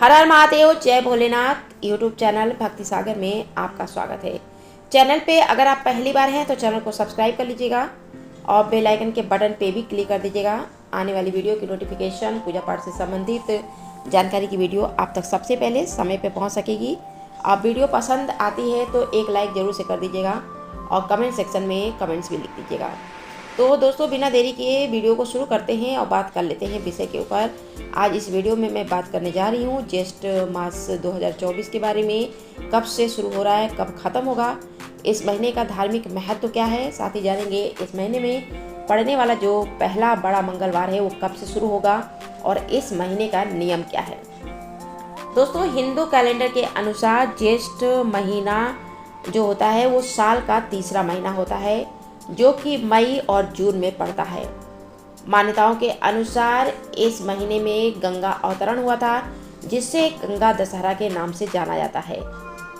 हर हर महादेव, जय Bholenath. YouTube channel भक्ति सागर में आपका स्वागत है। चैनल पे अगर आप पहली बार हैं तो चैनल को सब्सक्राइब कर लीजिएगा और बेल आइकन के बटन पे भी क्लिक कर दीजिएगा। आने वाली वीडियो की नोटिफिकेशन, पूजा पाठ से संबंधित जानकारी की वीडियो आप तक सबसे पहले समय पे पहुंच सकेगी। आप वीडियो पसंद आती है तो एक लाइक ज़रूर से कर दीजिएगा और कमेंट सेक्शन में कमेंट्स भी लिख दीजिएगा। तो दोस्तों, बिना देरी किए वीडियो को शुरू करते हैं और बात कर लेते हैं विषय के ऊपर। आज इस वीडियो में मैं बात करने जा रही हूँ ज्येष्ठ मास 2024 के बारे में। कब से शुरू हो रहा है, कब ख़त्म होगा, इस महीने का धार्मिक महत्व क्या है, साथ ही जानेंगे इस महीने में पड़ने वाला जो पहला बड़ा मंगलवार है वो कब से शुरू होगा और इस महीने का नियम क्या है। दोस्तों, हिंदू कैलेंडर के अनुसार ज्येष्ठ महीना जो होता है वो साल का तीसरा महीना होता है, जो कि मई और जून में पड़ता है। मान्यताओं के अनुसार इस महीने में गंगा अवतरण हुआ था, जिससे गंगा दशहरा के नाम से जाना जाता है।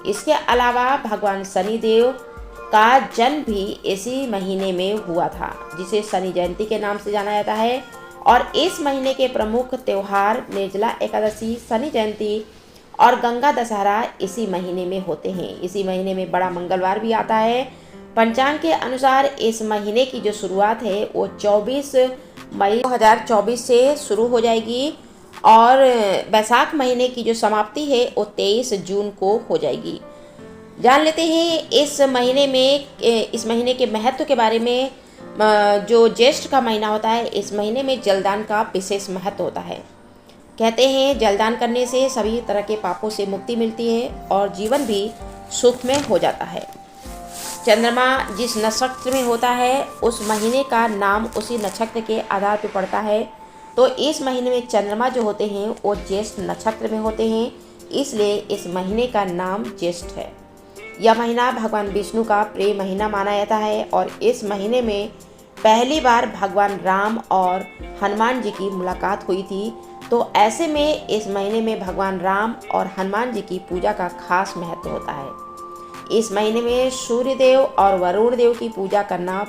इसके अलावा भगवान शनि देव का जन्म भी इसी महीने में हुआ था, जिसे शनि जयंती के नाम से जाना जाता है। और इस महीने के प्रमुख त्योहार निर्जला एकादशी, शनि जयंती और गंगा दशहरा इसी महीने में होते हैं। इसी महीने में बड़ा मंगलवार भी आता है। पंचांग के अनुसार इस महीने की जो शुरुआत है वो 24 मई 2024 से शुरू हो जाएगी और बैसाख महीने की जो समाप्ति है वो 23 जून को हो जाएगी। जान लेते हैं इस महीने के महत्व के बारे में। जो ज्येष्ठ का महीना होता है, इस महीने में जलदान का विशेष महत्व होता है। कहते हैं जलदान करने से सभी तरह के पापों से मुक्ति मिलती है और जीवन भी सुखमय हो जाता है। चंद्रमा जिस नक्षत्र में होता है उस महीने का नाम उसी नक्षत्र के आधार पर पड़ता है। तो इस महीने में चंद्रमा जो होते हैं वो ज्येष्ठ नक्षत्र में होते हैं, इसलिए इस महीने का नाम ज्येष्ठ है। यह महीना भगवान विष्णु का प्रिय महीना माना जाता है और इस महीने में पहली बार भगवान राम और हनुमान जी की मुलाकात हुई थी। तो ऐसे में इस महीने में भगवान राम और हनुमान जी की पूजा का खास महत्व होता है। इस महीने में सूर्य देव और वरुण देव की पूजा करना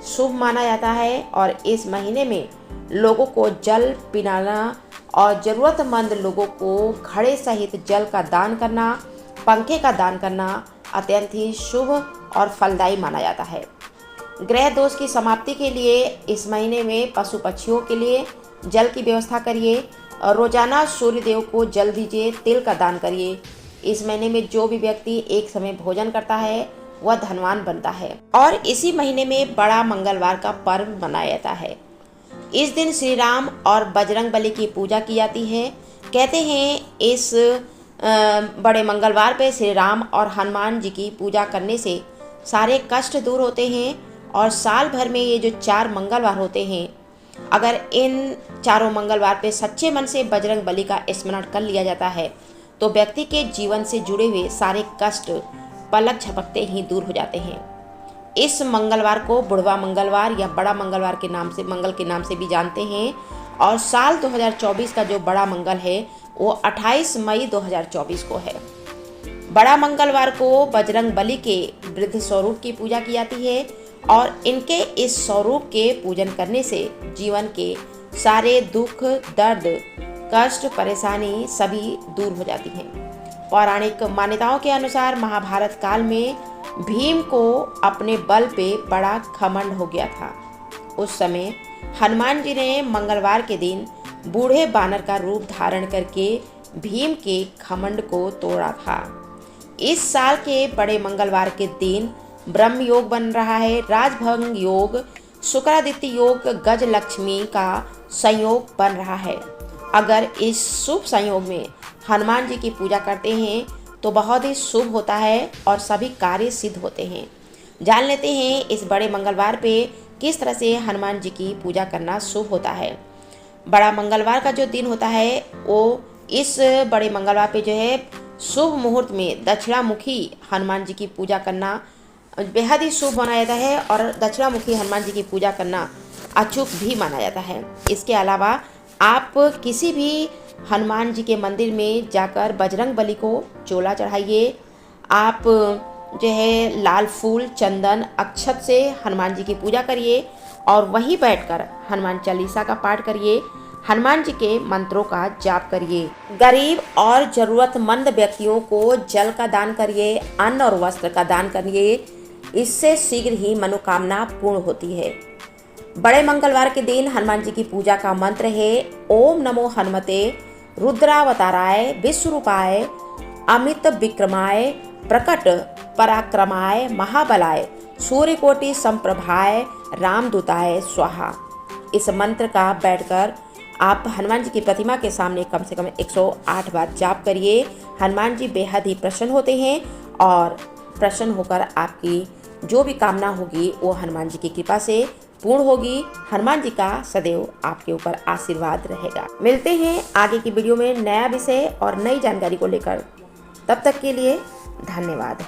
शुभ माना जाता है और इस महीने में लोगों को जल पिलाना और ज़रूरतमंद लोगों को घड़े सहित जल का दान करना, पंखे का दान करना अत्यंत ही शुभ और फलदायी माना जाता है। ग्रह दोष की समाप्ति के लिए इस महीने में पशु पक्षियों के लिए जल की व्यवस्था करिए और रोजाना सूर्य देव को जल दीजिए, तिल का दान करिए। इस महीने में जो भी व्यक्ति एक समय भोजन करता है वह धनवान बनता है। और इसी महीने में बड़ा मंगलवार का पर्व मनाया जाता है। इस दिन श्री राम और बजरंग बली की पूजा की जाती है। कहते हैं इस बड़े मंगलवार पे श्री राम और हनुमान जी की पूजा करने से सारे कष्ट दूर होते हैं और साल भर में ये जो 4 मंगलवार होते हैं, अगर इन चारों मंगलवार पे सच्चे मन से बजरंग बली का स्मरण कर लिया जाता है तो व्यक्ति के जीवन से जुड़े हुए सारे कष्ट पलक झपकते ही दूर हो जाते हैं। इस मंगलवार को बुढ़वा मंगलवार या बड़ा मंगलवार के नाम से, मंगल के नाम से भी जानते हैं। और साल 2024 का जो बड़ा मंगल है वो 28 मई 2024 को है। बड़ा मंगलवार को बजरंग बली के वृद्ध स्वरूप की पूजा की जाती है और इनके इस स्वरूप के पूजन करने से जीवन के सारे दुख, दर्द, कष्ट, परेशानी सभी दूर हो जाती हैं। पौराणिक मान्यताओं के अनुसार महाभारत काल में भीम को अपने बल पे बड़ा घमंड हो गया था। उस समय हनुमान जी ने मंगलवार के दिन बूढ़े बानर का रूप धारण करके भीम के घमंड को तोड़ा था। इस साल के बड़े मंगलवार के दिन ब्रह्म योग बन रहा है, राजभंग योग, शुक्रादित्य योग, गज लक्ष्मी का संयोग बन रहा है। अगर इस शुभ संयोग में हनुमान जी की पूजा करते हैं तो बहुत ही शुभ होता है और सभी कार्य सिद्ध होते हैं। जान लेते हैं इस बड़े मंगलवार पे किस तरह से हनुमान जी की पूजा करना शुभ होता है। बड़ा मंगलवार का जो दिन होता है वो इस बड़े मंगलवार पे जो है शुभ मुहूर्त में दक्षिणामुखी हनुमान जी की पूजा करना बेहद ही शुभ माना जाता है और दक्षिणामुखी हनुमान जी की पूजा करना अचूक भी माना जाता है। इसके अलावा आप किसी भी हनुमान जी के मंदिर में जाकर बजरंग बली को चोला चढ़ाइए। आप जो है लाल फूल, चंदन, अक्षत से हनुमान जी की पूजा करिए और वहीं बैठकर हनुमान चालीसा का पाठ करिए। हनुमान जी के मंत्रों का जाप करिए। गरीब और जरूरतमंद व्यक्तियों को जल का दान करिए, अन्न और वस्त्र का दान करिए। इससे शीघ्र ही मनोकामना पूर्ण होती है। बड़े मंगलवार के दिन हनुमान जी की पूजा का मंत्र है ओम नमो हनुमते रुद्रावताराय विश्वरूपाय अमित विक्रमाय प्रकट पराक्रमाय महाबलाय सूर्यकोटि संप्रभाय रामदूताय स्वाहा। इस मंत्र का बैठकर आप हनुमान जी की प्रतिमा के सामने कम से कम 108 बार जाप करिए। हनुमान जी बेहद ही प्रसन्न होते हैं और प्रसन्न होकर आपकी जो भी कामना होगी वो हनुमान जी की कृपा से पूर्ण होगी। हनुमान जी का सदैव आपके ऊपर आशीर्वाद रहेगा। मिलते हैं आगे की वीडियो में नया विषय और नई जानकारी को लेकर। तब तक के लिए धन्यवाद।